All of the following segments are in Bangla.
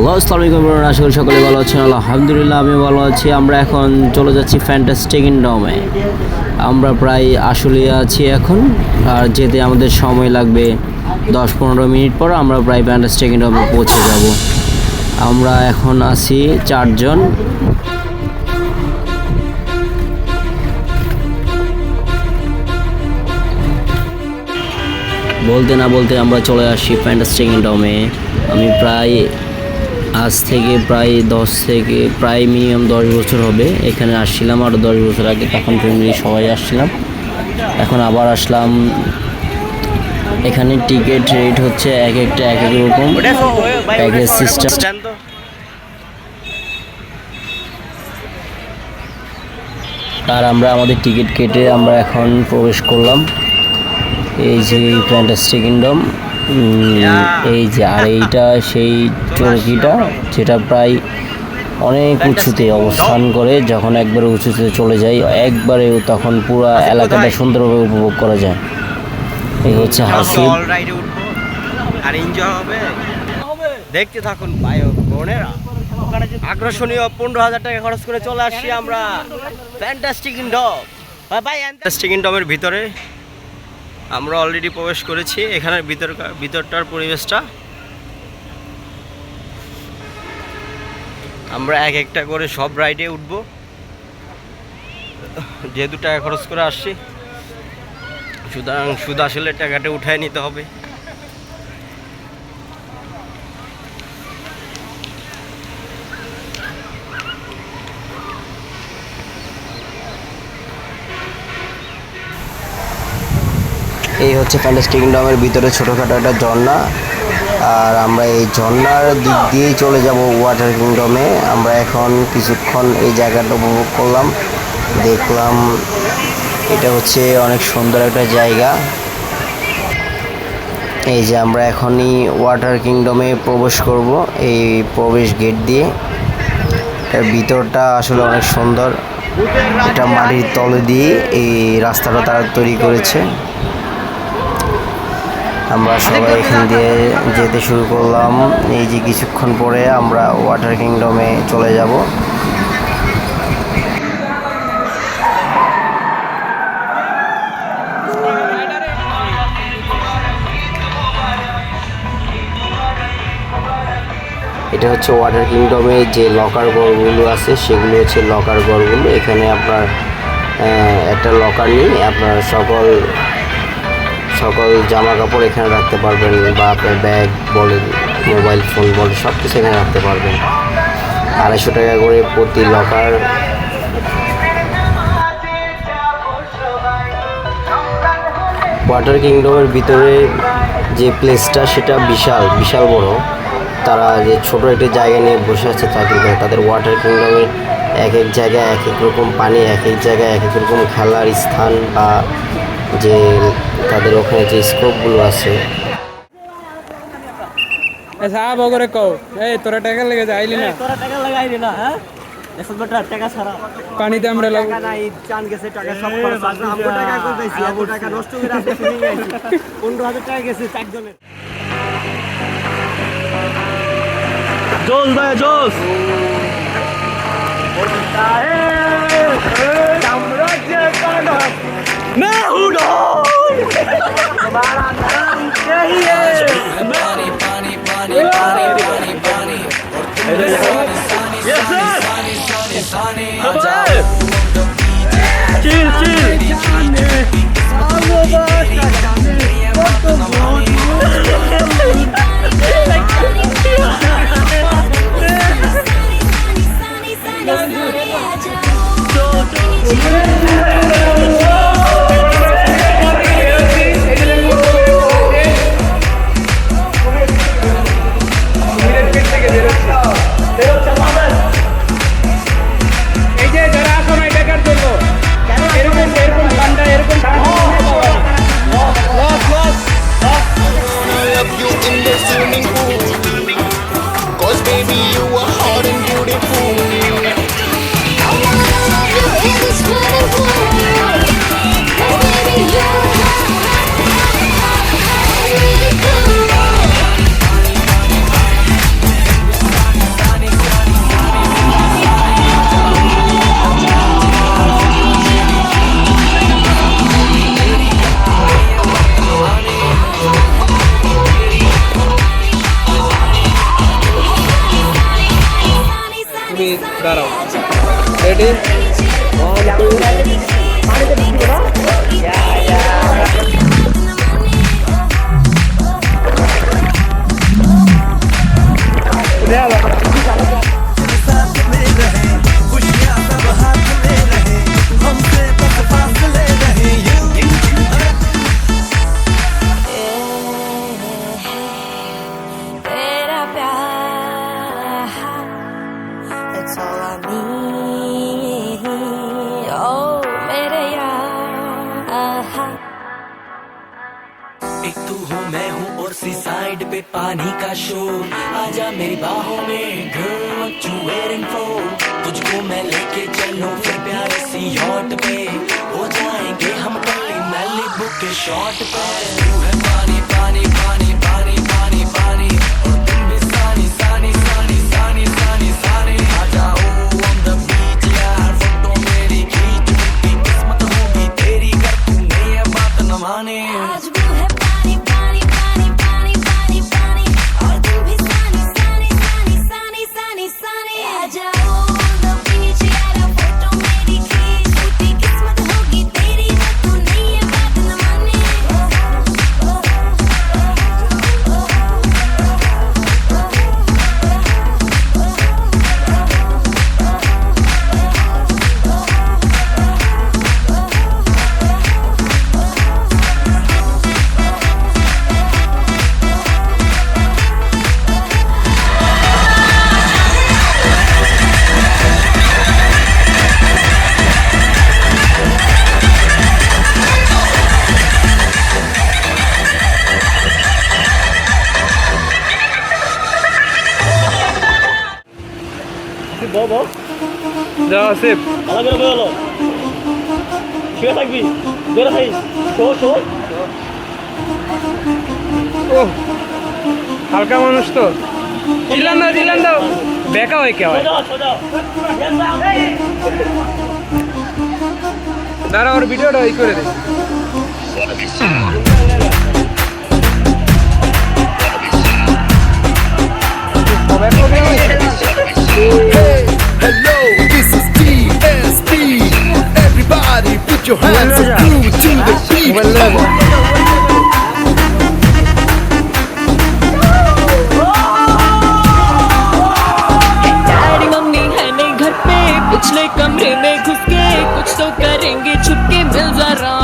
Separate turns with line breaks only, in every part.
হ্যালো আসসালামু আলাইকুম বন্ধুরা, আশা করি সকলে ভালো আছেন। আলহামদুলিল্লাহ আমি ভালো আছি। আমরা এখন চলে যাচ্ছি ফ্যান্টাস্টিক কিংডমে। আমরা প্রায় আশুলিয়া আছি এখন, আর যেতে আমাদের সময় লাগবে 10-15 মিনিট পর আমরা প্রায় ফ্যান্টাস্টিক কিংডমে পৌঁছে যাব। আমরা এখন আছি 4 জন। বলতে না বলতে আমরা চলে আসি ফ্যান্টাস্টিক কিংডমে। আমি আজ থেকে প্রায় মিনিমাম 10 বছর হবে এখানে আসছিলাম। আরও 10 বছর আগে তখন ফ্যামিলি সবাই আসছিলাম, এখন আবার আসলাম। এখানে টিকিট রেট হচ্ছে এক এক রকম, প্যাকেজ সিস্টেম। আর আমরা আমাদের টিকিট কেটে আমরা এখন প্রবেশ করলাম। এই যে ফ্যান্টাস্টিক কিংডম, এই যে, আর এইটা সেই চৌকিটা যেটা প্রায় অনেক উঁচুতে অবস্থান করে। যখন একবারে উঁচুতে চলে যায় একবারে, তখন পুরো এলাকাটা সুন্দরভাবে উপভোগ করা যায়। এই হচ্ছে হাসিব।
আর এনজয় হবে, দেখতে থাকুন ভাই বোনেরা। আকর্ষণীয় 15,000 টাকা খরচ করে চলে আসছি আমরা ফ্যান্টাস্টিক কিংডম। ভাই ফ্যান্টাস্টিক কিংডমের ভিতরে আমরা অলরেডি প্রবেশ করেছি। এখানের ভিতরটার পরিবেশটা আমরা এক একটা করে সব রাইডে উঠব, যেহেতু টাকা খরচ করে আসছি। সুতরাং শুধু আসলে টাকাটা উঠায় নিতে হবে।
এই হচ্ছে ফ্যান্টাস্টিক কিংডমের ভিতরে ছোটোখাটো একটা ঝর্ণা, আর আমরা এই ঝর্ণার দিক দিয়েই চলে যাব ওয়াটার কিংডমে। আমরা এখন কিছুক্ষণ এই জায়গাটা উপভোগ করলাম, দেখলাম। এটা হচ্ছে অনেক সুন্দর একটা জায়গা। এই যে আমরা এখনই ওয়াটার কিংডমে প্রবেশ করব এই প্রবেশ গেট দিয়ে। এর ভিতরটা আসলে অনেক সুন্দর। এটা মাটির তলে দিয়ে এই রাস্তাটা তারা তৈরি করেছে। আমরা সবাই এখান দিয়ে যেতে শুরু করলাম। এই যে কিছুক্ষণ পরে আমরা ওয়াটার কিংডমে চলে যাব। এটা হচ্ছে ওয়াটার কিংডমে যে লকার ঘরগুলো আছে, সেগুলো হচ্ছে লকার ঘরগুলো। এখানে আপনার একটা লকার নিয়ে আপনার সকল জামা কাপড় এখানে রাখতে পারবেন, বা আপনার ব্যাগ বলেন, মোবাইল ফোন বলেন, সব কিছু এখানে রাখতে পারবেন। 250 টাকা করে প্রতি লকার। ওয়াটার কিংডমের ভিতরে যে প্লেসটা সেটা বিশাল বড়। তারা যে ছোট একটা জায়গা নিয়ে বসে আছে তাদের ওয়াটার কিংডমে এক এক জায়গায় এক এক রকম পানি, এক এক জায়গায় এক এক রকম খেলার স্থান, বা যে তাদের ওখানে যে স্কোপগুলো আছে।
তোরা টাকা লেগে যাইলি না, হ্যাঁ টাকা ছাড়া পানিতে আমরা চান গেছে, টাকা সব টাকা নষ্ট করে 15,000 টাকা গেছে 4 জনের। জোস ভাই জোস। मैं हूँ हमारा नाम चाहिए। पानी पानी पानी पानी पानी पानी chill
baby, you are hot and beautiful. I wanna love you in this swimming pool. तेरा प्यार, that's all I need. Oh, मेरे यार.
एक तू हो मैं हूँ और सी साइड पे पानी का शोर आजा मेरी बाहों में girl what you waiting for तुझको मैं लेके चलूं फिर प्यारे सी यॉट पे हो जाएंगे हम कल मैलिबू के शॉट पे तू है पानी पानी पानी पानी पानी पानी और तुम भी सानी सानी सानी सानी सानी सानी आ जाओ on the beach यार फोटो मेरी खींच मेरी किस्मत होगी तेरी कर तूने ये बात न माने
आज वो है पानी पानी पानी पानी पानी पानी और तुम भी सानी सानी सानी सानी सानी सानी आ जाओ on the beach यार फोटो मेरी खींच टूटी किस्मत होगी तेरी ना तूने ये बात न माने
যা সেফ
ভালো করে বলো শুয়ে থাকবি বের হই শো শো
ও হালকা মানুষ তো দিলাম দাও বেকা হয় কেউ
সোজা সোজা
দাঁড়া ওর ভিডিওটা ই করে দে
Hello, this is DSP. Everybody put your hands and groove to the beat.
Daddy mummy है नहीं घर पे पिछले कमरे में घुस के कुछ तो करेंगे छुप के मिल जरा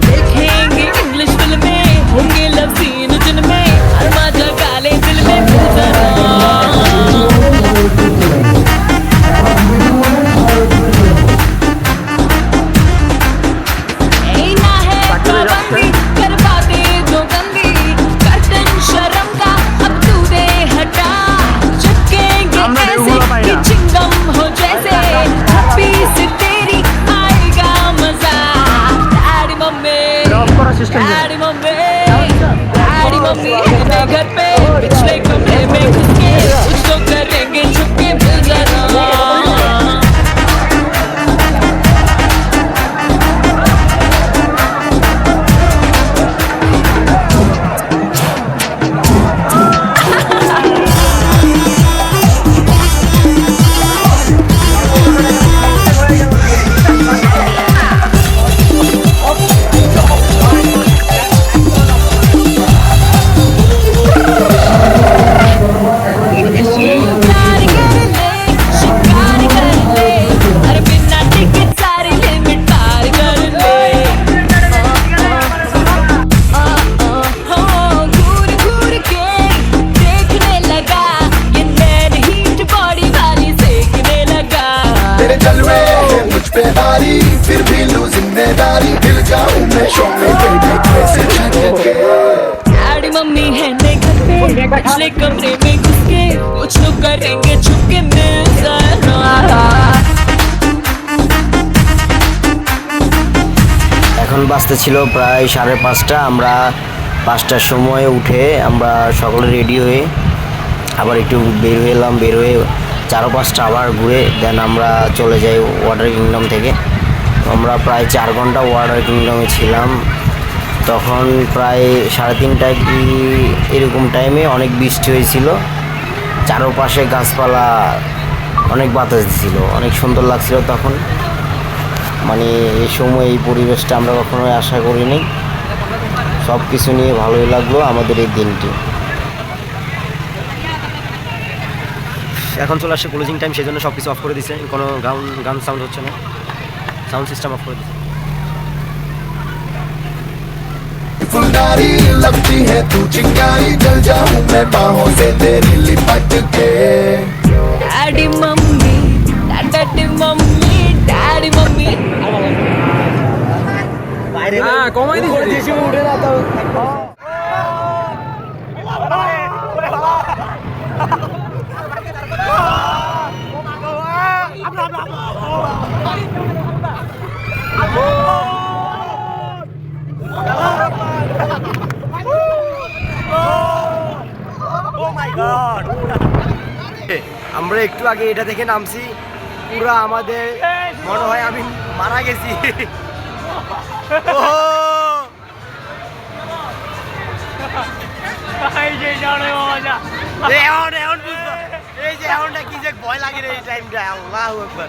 देखेंगे इंग्लिश फिल्में होंगे लव सीन जिनमें हर मजा काले दिल में मिल जरा ना है पाबंदी कर बातें जो गंदी कर्तन शर्म का अब तू दे हटा चिपकेंगे ऐसे कि चिंगम हो जैसे हैप्पी से तेरी आएगा मजा डैडी मम्मी है घर पे पिछले कमरे में घुस के कुछ तो करेंगे छुप के मिल जरा प्यार कर ले शिकार कर ले अरे बिना टिकट सारी लिमिट पार कर ले घूर घूर के देखने लगा ये नैन हीट बॉडी वाली सेकने लगा
तेरे जलवे हैं मुझ पे भारी फिर भी लूं जिम्मेदारी हिल जाऊं मैं शो में बेबी कैसे छक के
डैडी मम्मी है नहीं घर पे पिछले कमरे में घुस के कुछ तो करेंगे छुप के मिल जरा
এখন বাজতে ছিল প্রায় 5:30। আমরা 5টার সময় উঠে আমরা সকলে রেডি হয়ে আবার একটু বের হয়ে এলাম, বের হয়ে 4-5টা আবার ঘুরে দেন আমরা চলে যাই ওয়াটার কিংডম থেকে। আমরা প্রায় 4 ঘন্টা ওয়াটার কিংডমে ছিলাম। তখন প্রায় 3:30 কি এরকম টাইমে অনেক বৃষ্টি হয়েছিল, চারপাশে গাছপালা, অনেক বাতাস দিছিল, অনেক সুন্দর লাগছিল তখন। মানে এই সময় এই পরিবেশটা আমরা কখনোই আশা করিনি। সব কিছু নিয়ে ভালোই লাগলো আমাদের এই দিনটি।
এখন চলে আসছে ক্লোজিং টাইম, সেই জন্য সব কিছু অফ করে দিছে, কোনো গান সাউন্ড হচ্ছে না, সাউন্ড সিস্টেম অফ করে দিছে।
फुलदारी लगती है तू चिंगारी, जल जाऊं मैं बाहों से तेरी लिपट के।
Daddy mummy daddy mummy daddy mummy
কমাই দিছি উঠে না তো।
আমরা একটু আগে এটা দেখে নামছি, পুরা আমাদের মনে হয় আমি মারা গেছি। এই যে এমনটা কি যে ভয় লাগে রে এই টাইমটা, আল্লাহু আকবার।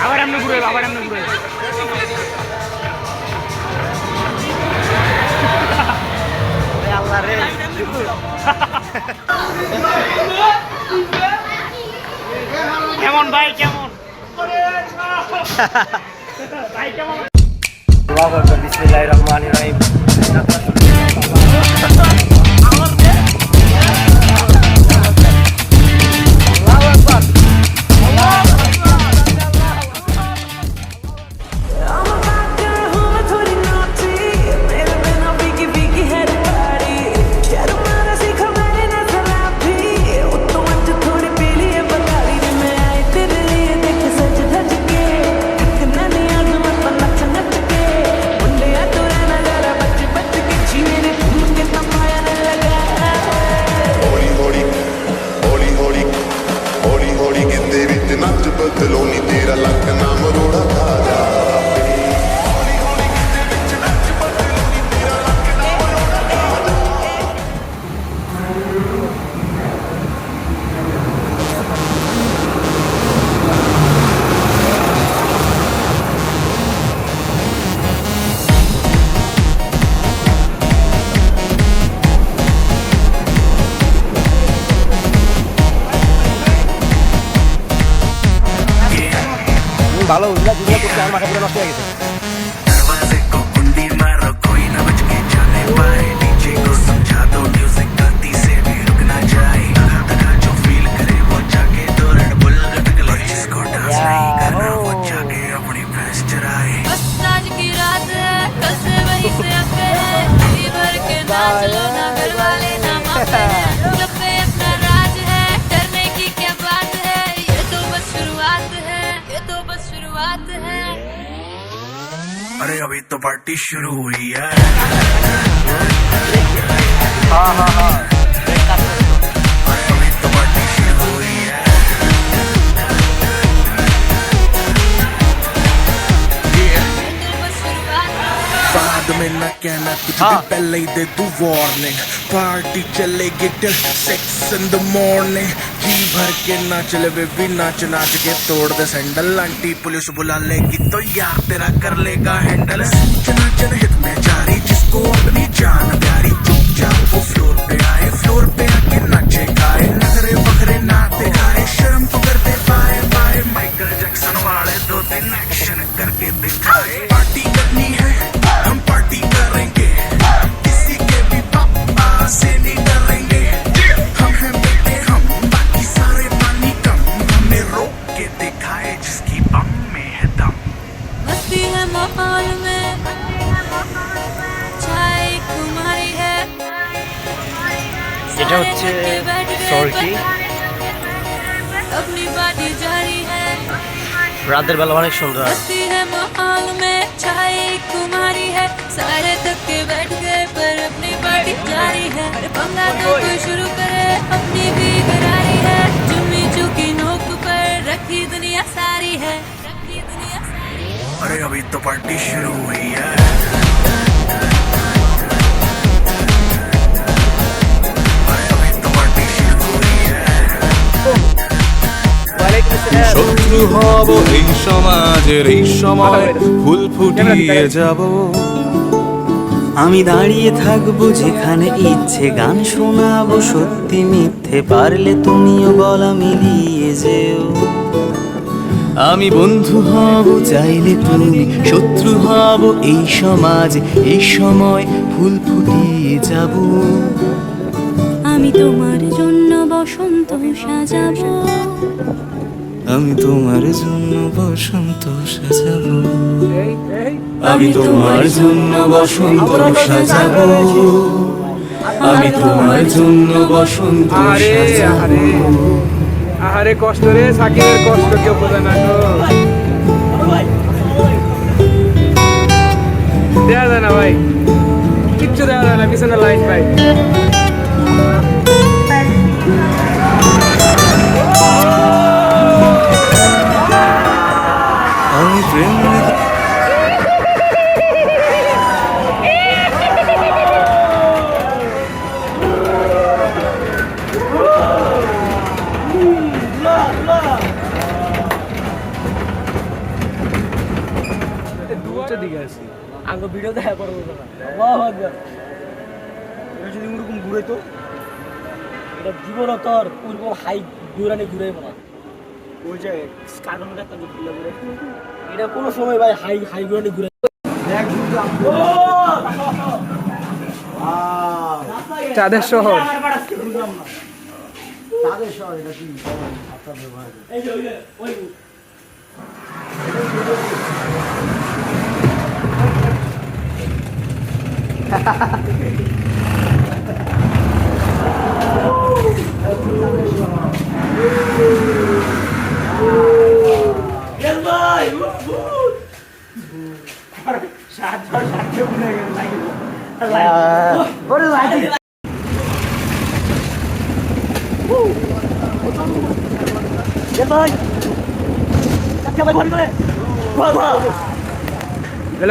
আবার এমনি ঘুরে আবার এমনি ঘুরে।
আল্লাহ রে,
কেমন ভাই কেমন? ভাই কেমন?
আল্লাহু আকবার, বিসমিল্লাহির রহমানির রহিম।
बदलोनी तेरा लक नाम रोड़ा ताजा।
ভালো উজলা জুজলা করতে আমার মাথা পুরো নষ্ট হয়ে গেছে।
दरवाजे को कुंडी मारो कोई ना बच के जाने पाए, डीजे को समझा दो म्यूजिक गलती से भी रुक ना जाए, धका जो फील करे वो जाके तो रेड बुल लटक ले, जिसको डांस नहीं करना वो जाके अपनी भैंस चराए।
बस आज की रात है, कल से वही से अब है, जी भर के नाच लो ना घर वाले ना मापे, जब पे अपना राज है, डरने की क्या बात है, ये तो बस शुरुआत है, ये तो बस शुरुआत है।
अरे अभी तो पार्टी शुरू हुई है। अरे अभी तो पार्टी शुरू हुई है।
ये तो बस शुरुआत है।
बाद में न कहना कुछ भी, पहले ही दे तू वार्निंग, पार्टी चलेगी टिल 6 in the morning, जी भर के नाच ले बेबी, नाच नाच के तोड़ दे सैंडल, आंटी पुलिस बुला लेगी तो यार तेरा कर लेगा हैंडल, नाचन हित में जारी, जिसको अपनी जान प्यारी, चुपचाप वो फ्लोर पे आए, फ्लोर पे आके नाचे गाए, नखरे बखरे ना दिखाए, शर्म तो करते पाए पाए, माइकल जैक्सन वाले 2-3 एक्शन करके दिखाए, पार्टी करनी है हम पार्टी करेंगे, किसी के भी पापा से नहीं डरेंगे, हम हैं बेटे हम, बाकी सारे पानी कम, हमने रोक के दिखाए जिसकी बम में है दम।
मस्ती है माहौल में, चाय कुमारी है,
এটা হচ্ছে সরকি।
अपनी पार्टी जारी है,
রাতের বেলা অনেক সুন্দর।
मस्ती है माहौल में, चाय कुमारी है, सारे थक के बैठ गए पर अपनी पार्टी जारी है। अरे पंगा तो कोई शुरू करे, अपनी भी करारी है। जुम्मी चुकी नोक पर रखी दुनिया सारी है, रखी दुनिया सारी है।
अरे अभी तो पार्टी शुरू हुई है।
শত্রু হব এই সমাজের এই সময় ফুল ফুটিয়ে যাব।
আমি দাঁড়িয়ে থাকবো যেখানে ইচ্ছে, গান শোনাবো সত্যি মিথ্যে, পারলে তুমিও গলা মিলিয়ে যেও। আমি বন্ধু হব চাইলে তুমি, শত্রু হব এই সমাজে এই সময় ফুল ফুটিয়ে যাব।
আমি তোমার জন্য বসন্ত সাজাবো,
আমি তোমার জন্য বসন্ত সাজাবো, আমি তোমার জন্য বসন্ত সাজাবো, আমি তোমার জন্য বসন্ত সাজাবো।
আহারে কষ্ট রে, সাকিবের কষ্ট কেউ বোঝে না গো। দেয়া যায় না ভাই, কিচ্ছু দেওয়া যায় না, পিছনে লাইট ভাই।
আমি প্রেম
দিকে আছি আঙ্গো ভিডিও দেখা করবো না। আল্লাহু আকবার। এটা যদি ওরকম ঘুরে তো এটা জীবন তোর পূর্ব হাই ঘুরানি ঘুরাইব না। ওই যে কার্টুনটা একটা ঘুরে ঘুরে এটা কোনো সময় ভাই হাই হাই ঘুরানি ঘুরে চাঁদের শহর। চাঁদের শহর এটা কি আপনার ব্যবহার এই যে ওই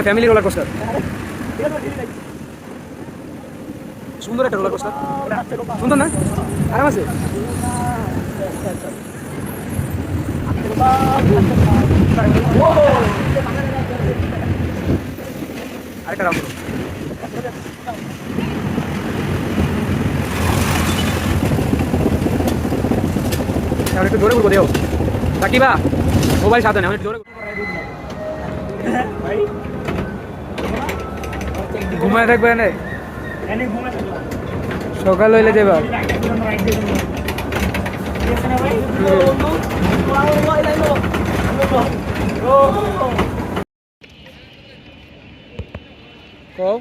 ফ্যামিলি রোলার কোস্টার, সুন্দর একটা রোলার কোস্টার, সুন্দর না? আরাম আছে। আরেকটা রাউন্ড একটু জোরে করবো দেও সাকিবা, মোবাইল সাবধানে একটু জোরে ঘুমায় থাকবে না, সকাল হইলে যাবা। কও